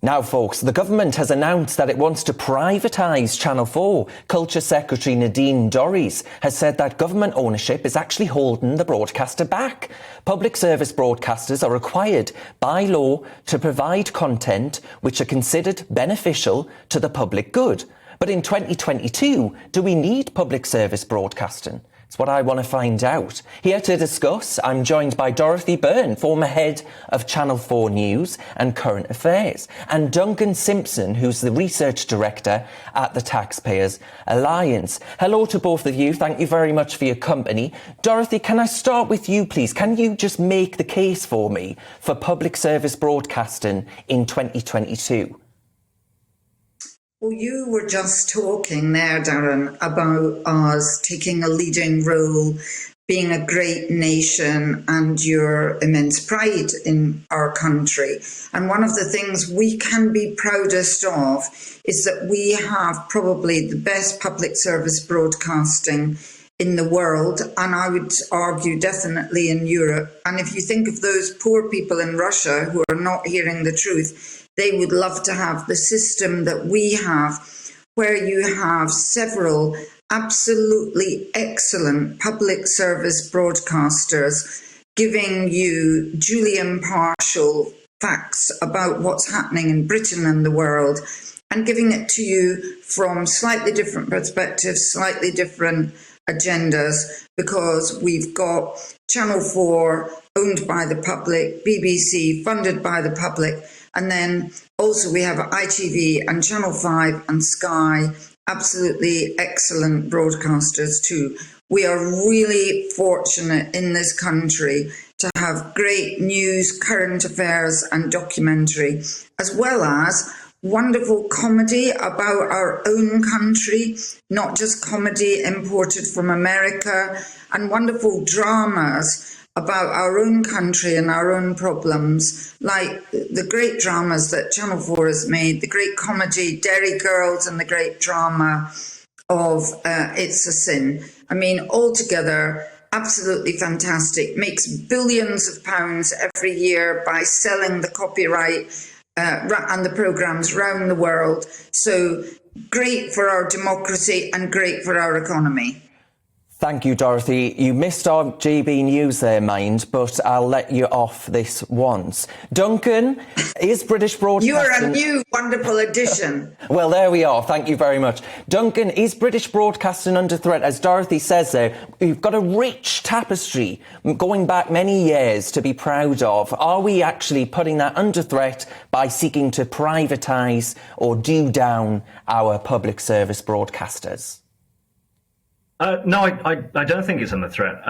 Now, folks, the government has announced that it wants to privatise Channel 4. Culture Secretary Nadine Dorries has said that government ownership is actually holding the broadcaster back. Public service broadcasters are required by law to provide content which are considered beneficial to the public good. But in 2022, do we need public service broadcasting? It's what I want to find out. Here to discuss, I'm joined by Dorothy Byrne, former head of Channel 4 News and Current Affairs, and Duncan Simpson, who's the research director at the Taxpayers Alliance. Hello to both of you. Thank you very much for your company. Dorothy, can I start with you, please? Can you just make the case for me for public service broadcasting in 2022? Well, you were just talking there, Darren, about us taking a leading role, being a great nation, and your immense pride in our country. And one of the things we can be proudest of is that we have probably the best public service broadcasting in the world, and I would argue definitely in Europe. And if you think of those poor people in Russia who are not hearing the truth, they would love to have the system that we have, where you have several absolutely excellent public service broadcasters giving you duly impartial facts about what's happening in Britain and the world, and giving it to you from slightly different perspectives, slightly different agendas, because we've got Channel 4 owned by the public, BBC funded by the public, and then also we have ITV and Channel 5 and Sky, absolutely excellent broadcasters too. We are really fortunate in this country to have great news, current affairs and documentary, as well as wonderful comedy about our own country, not just comedy imported from America, and wonderful dramas about our own country and our own problems, like the great dramas that Channel 4 has made, the great comedy Derry Girls and the great drama of It's a Sin. I mean, altogether, absolutely fantastic, makes billions of pounds every year by selling the copyright and the programmes around the world. So great for our democracy and great for our economy. Thank you, Dorothy. You missed our GBNews there, mind, but I'll let you off this once. Duncan, is British broadcasting... You're a new wonderful addition. Well, there we are. Thank you very much. Duncan, is British broadcasting under threat? As Dorothy says there, we've got a rich tapestry going back many years to be proud of. Are we actually putting that under threat by seeking to privatise or do down our public service broadcasters? No, I don't think it's under threat.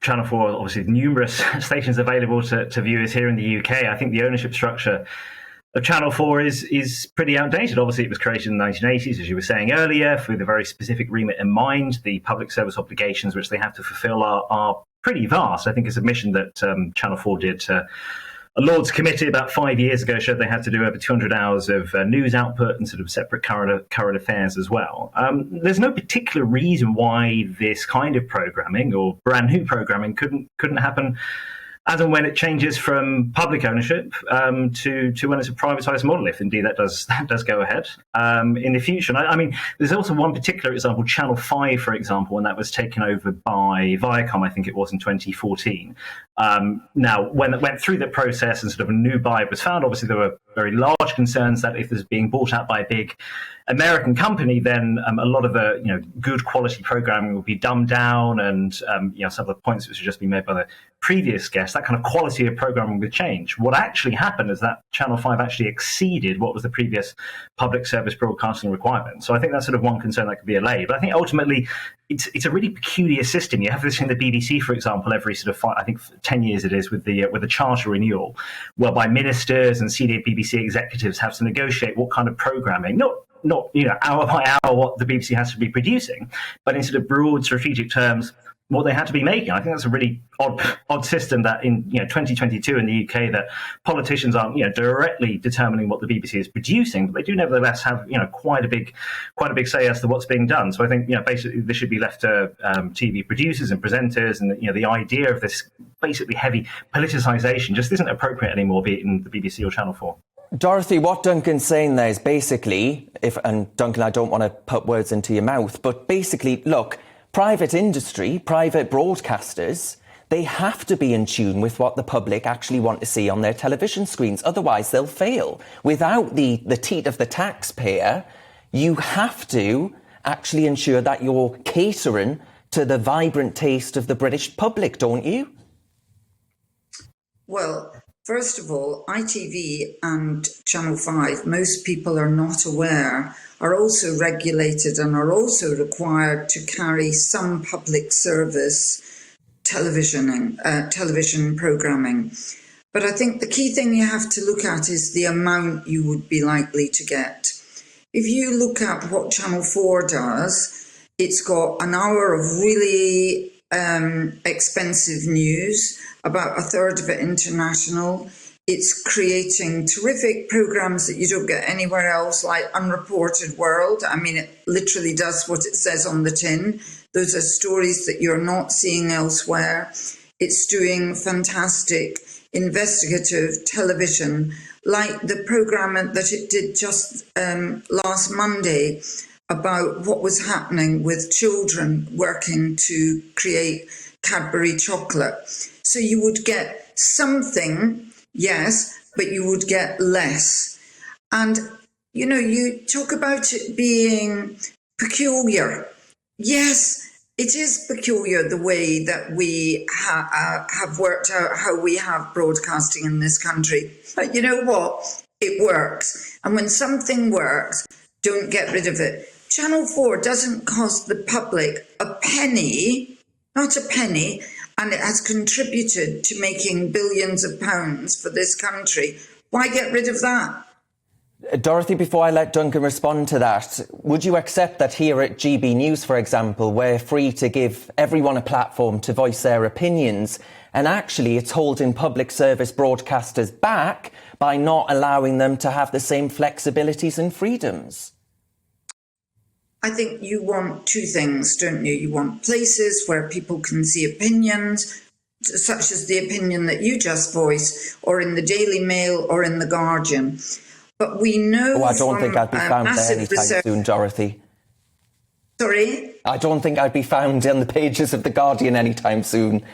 Channel 4, obviously, numerous stations available to viewers here in the UK. I think the ownership structure of Channel 4 is pretty outdated. Obviously, it was created in the 1980s, as you were saying earlier, with a very specific remit in mind. The public service obligations which they have to fulfil are pretty vast. I think it's a mission that Channel 4 did to a Lords Committee about 5 years ago showed they had to do over 200 hours of news output and sort of separate current affairs as well. There's no particular reason why this kind of programming or brand new programming couldn't happen as and when it changes from public ownership to when it's a privatised model, if indeed that does go ahead in the future. And I mean, there's also one particular example, Channel 5, for example, when that was taken over by Viacom, I think it was in 2014. Now, when it went through the process and sort of a new buyer was found, obviously there were very large concerns that if it's being bought out by a big American company, then a lot of the good quality programming will be dumbed down, and some of the points which have just been made by the previous guest, that kind of quality of programming would change. What actually happened is that Channel 5 actually exceeded what was the previous public service broadcasting requirement. So I think that's sort of one concern that could be allayed. But I think ultimately it's a really peculiar system. You have this in the BBC, for example, every sort of 10 years it is with the charter renewal, whereby ministers and senior BBC executives have to negotiate what kind of programming, not hour by hour what the BBC has to be producing, but in sort of broad strategic terms what they had to be making. I think that's a really odd system that in 2022 in the UK, that politicians aren't directly determining what the BBC is producing, but they do nevertheless have quite a big say as to what's being done. So I think basically this should be left to TV producers and presenters, and the idea of this basically heavy politicisation just isn't appropriate anymore, be it in the BBC or Channel 4. Dorothy, what Duncan's saying there is basically, and Duncan, I don't want to put words into your mouth, but basically, look, private industry, private broadcasters, they have to be in tune with what the public actually want to see on their television screens. Otherwise, they'll fail. Without the teat of the taxpayer, you have to actually ensure that you're catering to the vibrant taste of the British public, don't you? Well, first of all, ITV and Channel 5, most people are not aware, are also regulated and are also required to carry some public service television programming. But I think the key thing you have to look at is the amount you would be likely to get. If you look at what Channel 4 does, it's got an hour of really expensive news, about a third of it international. It's creating terrific programs that you don't get anywhere else, like Unreported World. I mean, it literally does what it says on the tin. Those are stories that you're not seeing elsewhere. It's doing fantastic investigative television, like the program that it did just last Monday about what was happening with children working to create Cadbury chocolate. So you would get something, yes, but you would get less. And, you know, you talk about it being peculiar. Yes, it is peculiar the way that we have worked out how we have broadcasting in this country. But you know what? It works. And when something works, don't get rid of it. Channel 4 doesn't cost the public a penny, not a penny, and it has contributed to making billions of pounds for this country. Why get rid of that? Dorothy, before I let Duncan respond to that, would you accept that here at GBNews, for example, we're free to give everyone a platform to voice their opinions, and actually it's holding public service broadcasters back by not allowing them to have the same flexibilities and freedoms? I think you want two things, don't you? You want places where people can see opinions, such as the opinion that you just voiced, or in the Daily Mail or in the Guardian. But we know. Oh, I don't think I'd be found there anytime soon, Dorothy. Sorry? I don't think I'd be found on the pages of the Guardian anytime soon.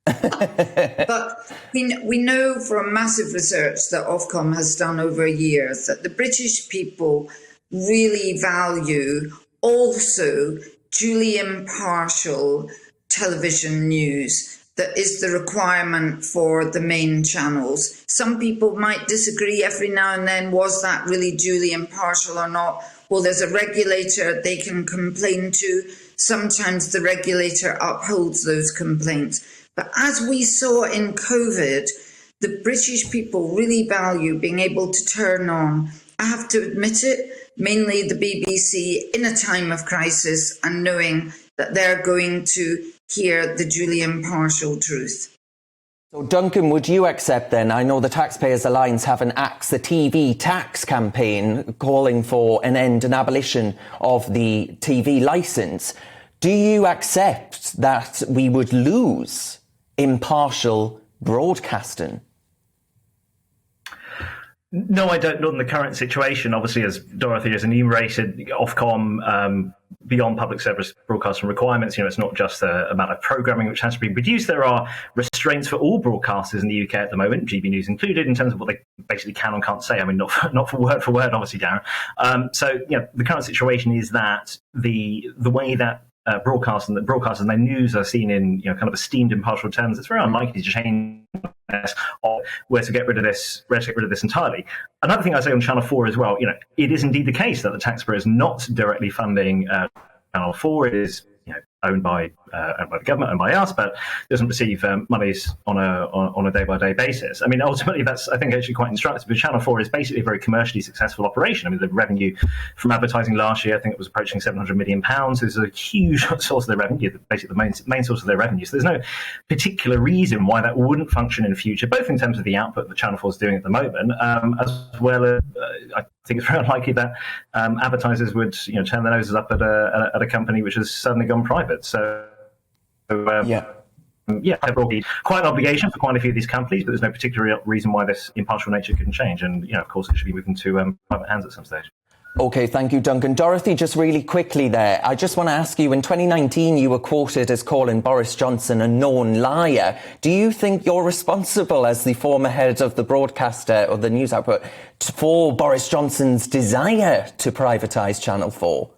But we know from massive research that Ofcom has done over years that the British people really value also duly impartial television news. That is the requirement for the main channels. Some people might disagree every now and then, was that really duly impartial or not? Well, there's a regulator they can complain to. Sometimes the regulator upholds those complaints. But as we saw in COVID, the British people really value being able to turn on, I have to admit it, mainly the BBC in a time of crisis and knowing that they're going to hear the duly impartial truth. So, Duncan, would you accept then, I know the Taxpayers Alliance have an Axe the TV tax campaign calling for an end and abolition of the TV licence. Do you accept that we would lose impartial broadcasting? No, I don't. Not in the current situation. Obviously, as Dorothy has enumerated, Ofcom, beyond public service broadcasting requirements, it's not just a matter of programming which has to be produced. There are restraints for all broadcasters in the UK at the moment, GBNews included, in terms of what they basically can and can't say. I mean, not for word, obviously, Darren. So, the current situation is that the way that broadcast and their news are seen in kind of esteemed impartial terms, it's very unlikely to change or where to get rid of this entirely. Another thing I say on Channel 4 as well, it is indeed the case that the taxpayer is not directly funding Channel 4. It is owned by the government, owned by us, but doesn't receive monies on a day-by-day basis. I mean, ultimately, that's, I think, actually quite instructive. But Channel 4 is basically a very commercially successful operation. I mean, the revenue from advertising last year, I think it was approaching £700 million. It's a huge source of their revenue, basically the main source of their revenue. So there's no particular reason why that wouldn't function in the future, both in terms of the output that Channel 4 is doing at the moment, as well as I think it's very unlikely that advertisers would turn their noses up at a company which has suddenly gone private. So, yeah. Overall, quite an obligation for quite a few of these companies, but there's no particular reason why this impartial nature couldn't change. And, of course, it should be moving to private hands at some stage. OK, thank you, Duncan. Dorothy, just really quickly there, I just want to ask you, in 2019 you were quoted as calling Boris Johnson a known liar. Do you think you're responsible, as the former head of the broadcaster or the news output, for Boris Johnson's desire to privatise Channel 4?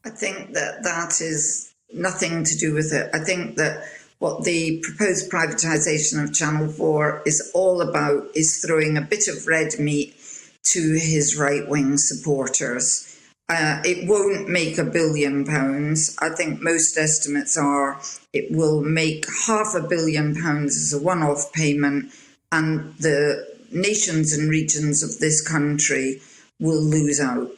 I think that is nothing to do with it. I think that what the proposed privatisation of Channel 4 is all about is throwing a bit of red meat to his right-wing supporters. It won't make £1 billion. I think most estimates are it will make £500 million as a one-off payment, and the nations and regions of this country will lose out.